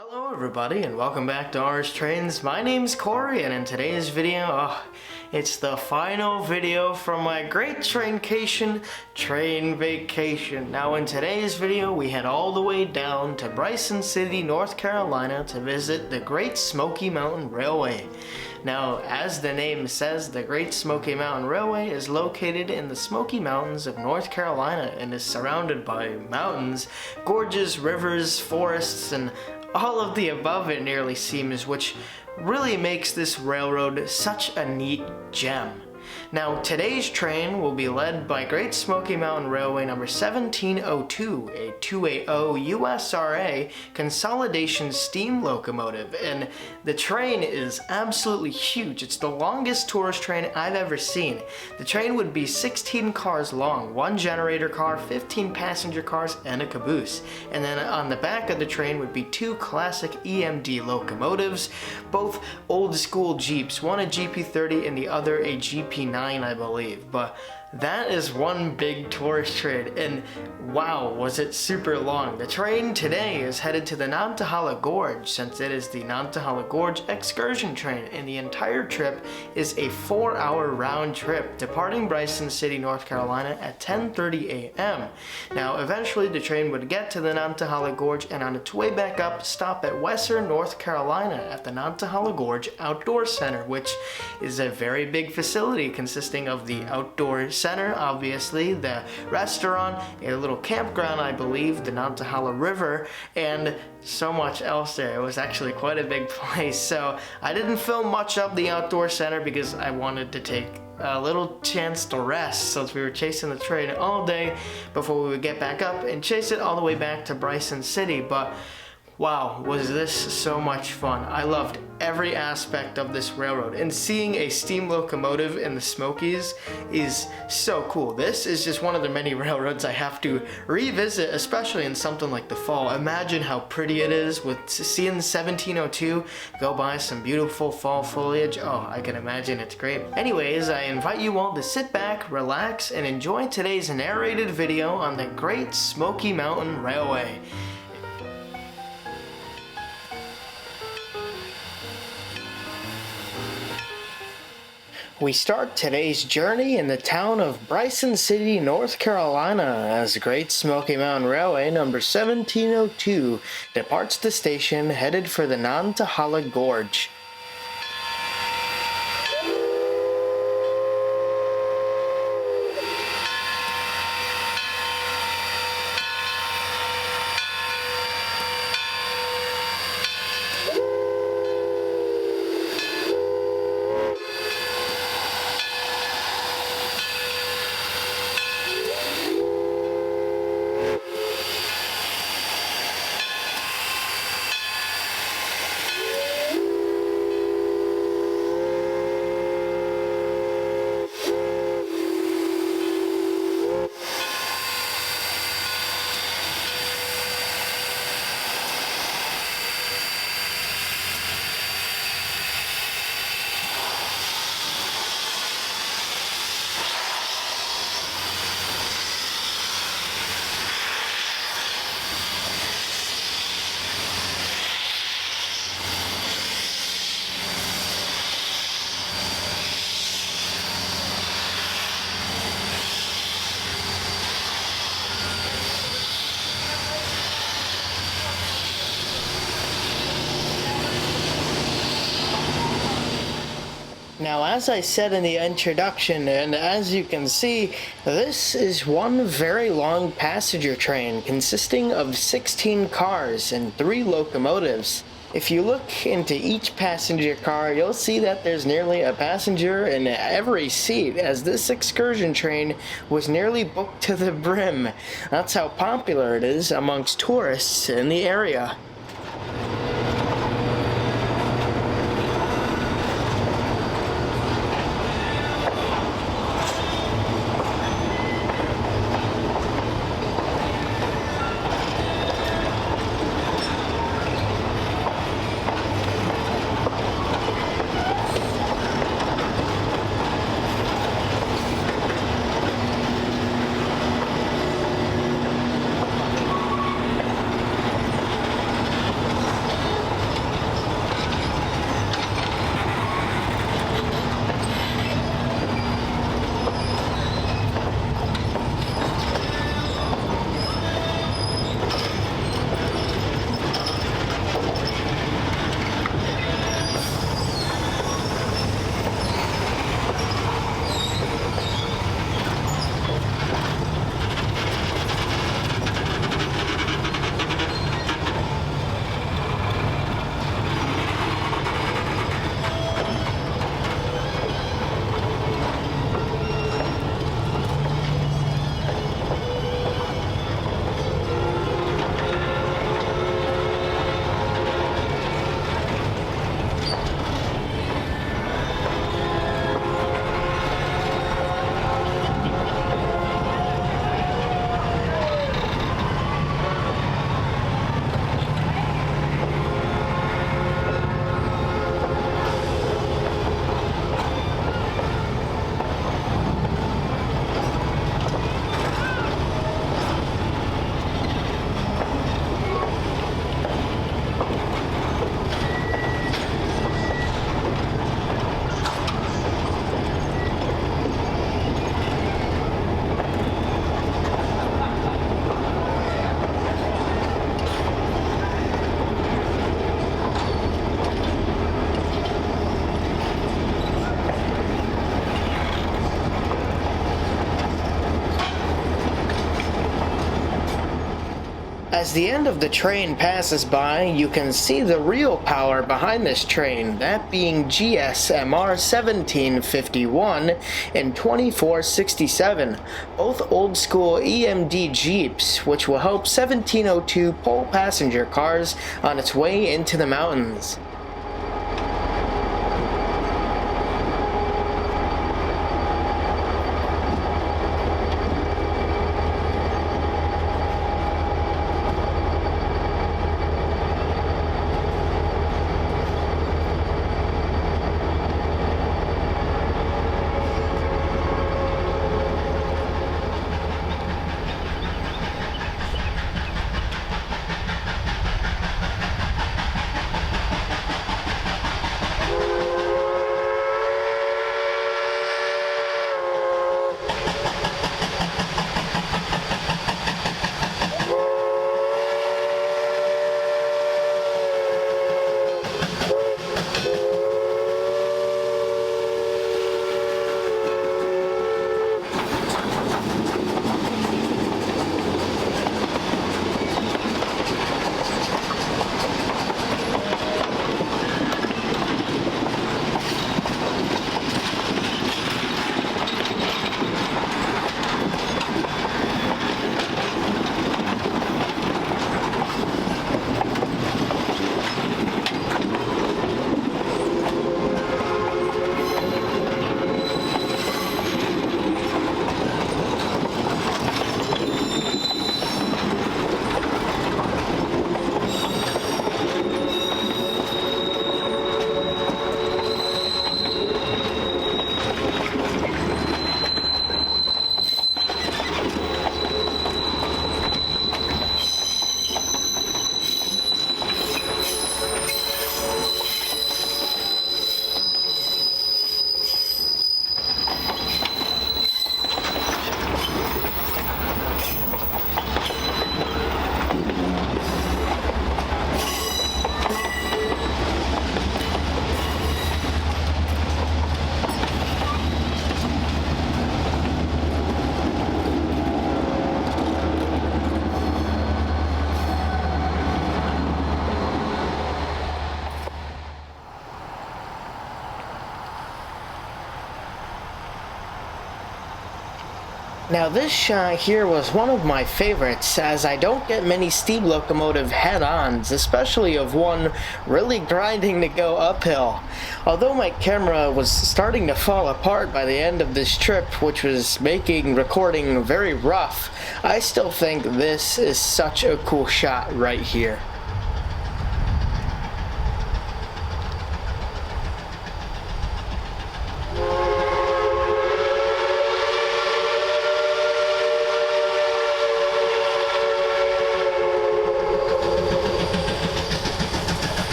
Hello everybody and welcome back to Ours Trains. My name's Corey and in today's video, it's the final video from my great traincation, train vacation. Now in today's video, we head all the way down to Bryson City, North Carolina to visit the Great Smoky Mountain Railway. Now, as the name says, the Great Smoky Mountain Railway is located in the Smoky Mountains of North Carolina and is surrounded by mountains, gorges, rivers, forests, and all of the above it nearly seems, which really makes this railroad such a neat gem. Now, today's train will be led by Great Smoky Mountain Railway number 1702, a 280 USRA consolidation steam locomotive, and the train is absolutely huge. It's the longest tourist train I've ever seen. The train would be 16 cars long, one generator car, 15 passenger cars, and a caboose. And then on the back of the train would be two classic EMD locomotives, both old school Jeeps, one a GP30 and the other a GP9, I believe. But that is one big tourist train, and wow, was it super long. The train today is headed to the Nantahala Gorge, since it is the Nantahala Gorge excursion train, and the entire trip is a 4-hour round trip, departing Bryson City, North Carolina at 10:30 a.m. Now, eventually the train would get to the Nantahala Gorge, and on its way back up, stop at Western, North Carolina at the Nantahala Gorge Outdoor Center, which is a very big facility consisting of the outdoor center, obviously, the restaurant, a little campground, I believe, the Nantahala River, and so much else there. It was actually quite a big place. So I didn't film much of the outdoor center because I wanted to take a little chance to rest, since we were chasing the train all day before we would get back up and chase it all the way back to Bryson City. But wow, was this so much fun. I loved every aspect of this railroad, and seeing a steam locomotive in the Smokies is so cool. This is just one of the many railroads I have to revisit, especially in something like the fall. Imagine how pretty it is with seeing 1702 go by, some beautiful fall foliage. Oh, I can imagine it's great. Anyways, I invite you all to sit back, relax, and enjoy today's narrated video on the Great Smoky Mountain Railway. We start today's journey in the town of Bryson City, North Carolina, as the Great Smoky Mountain Railway number 1702 departs the station headed for the Nantahala Gorge. Now, as I said in the introduction, and as you can see, this is one very long passenger train consisting of 16 cars and 3 locomotives. If you look into each passenger car, you'll see that there's nearly a passenger in every seat, as this excursion train was nearly booked to the brim. That's how popular it is amongst tourists in the area. As the end of the train passes by, you can see the real power behind this train, that being GSMR 1751 and 2467, both old school EMD Jeeps, which will help 1702 pull passenger cars on its way into the mountains. Now this shot here was one of my favorites, as I don't get many steam locomotive head-ons, especially of one really grinding to go uphill. Although my camera was starting to fall apart by the end of this trip, which was making recording very rough, I still think this is such a cool shot right here.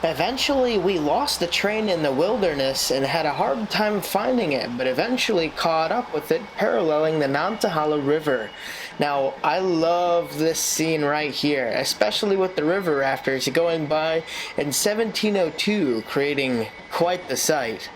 Eventually, we lost the train in the wilderness and had a hard time finding it, but eventually caught up with it paralleling the Nantahala River. Now, I love this scene right here, especially with the river rafters going by in 1702, creating quite the sight.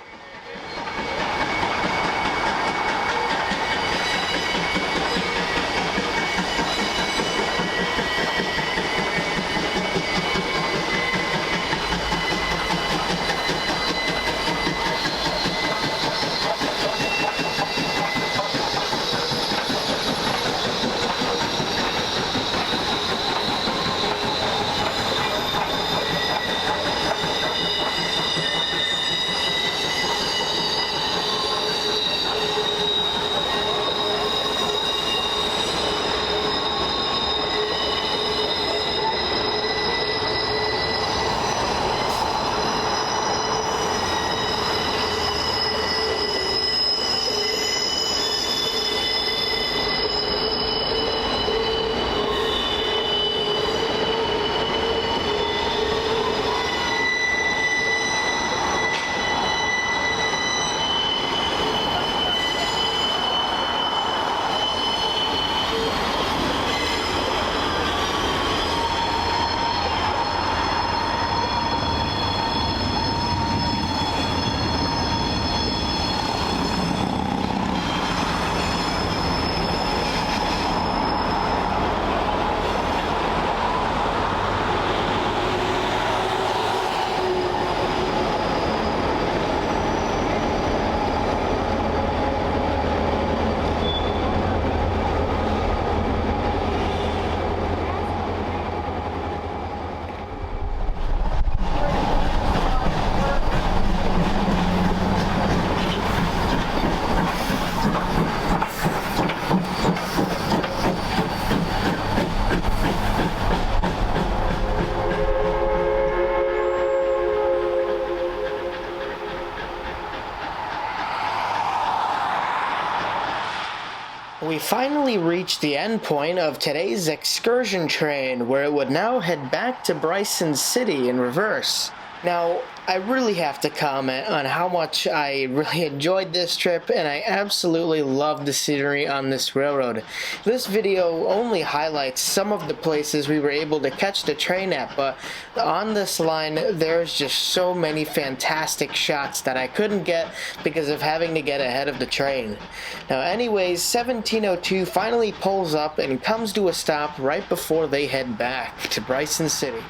We finally reached the end point of today's excursion train, where it would now head back to Bryson City in reverse. Now, I really have to comment on how much I really enjoyed this trip, and I absolutely love the scenery on this railroad. This video only highlights some of the places we were able to catch the train at, but on this line there's just so many fantastic shots that I couldn't get because of having to get ahead of the train. Now anyways, 1702 finally pulls up and comes to a stop right before they head back to Bryson City.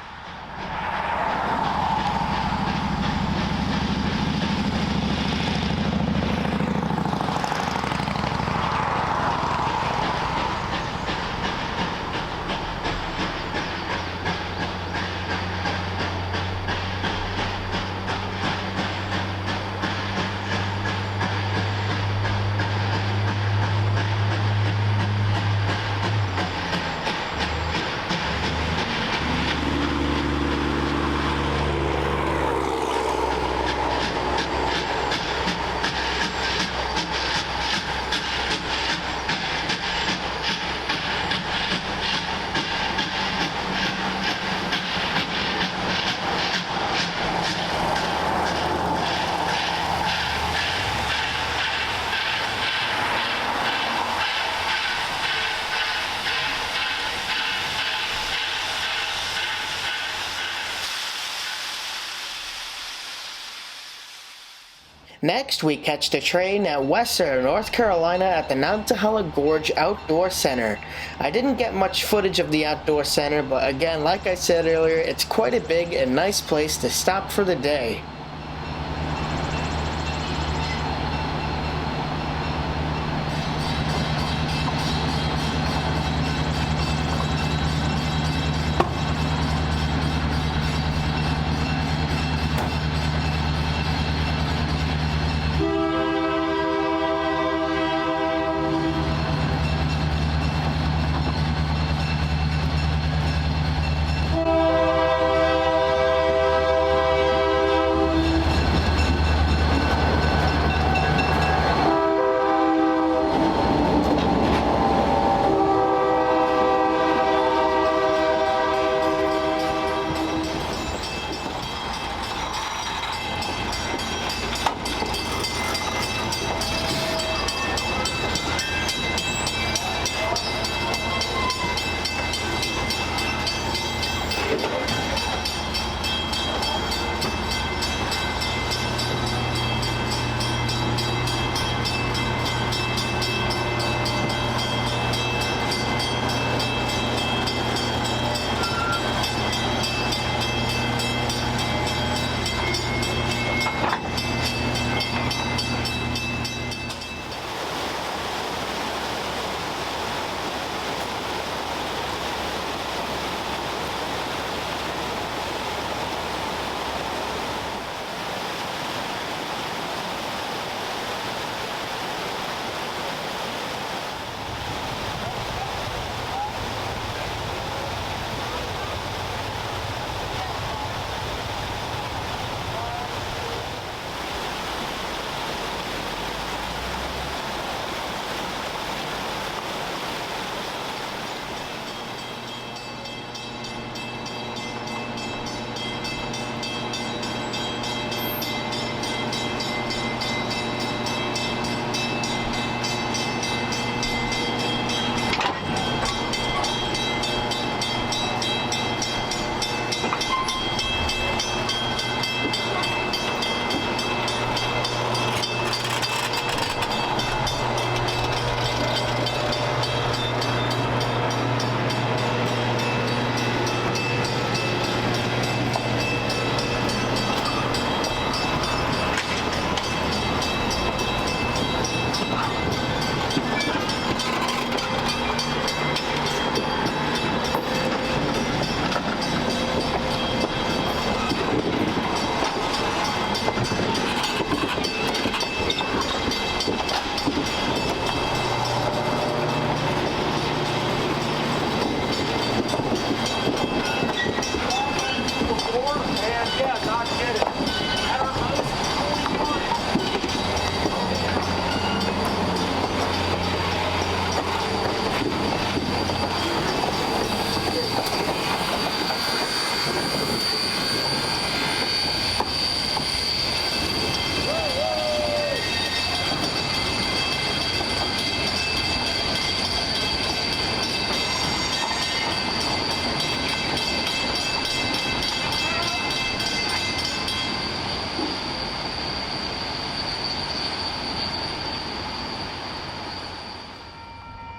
Next, we catch the train at Wesser, North Carolina at the Nantahala Gorge Outdoor Center. I didn't get much footage of the Outdoor Center, but again, like I said earlier, it's quite a big and nice place to stop for the day.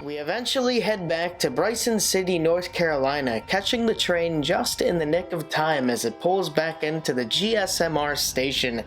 We eventually head back to Bryson City, North Carolina, catching the train just in the nick of time as it pulls back into the GSMR station.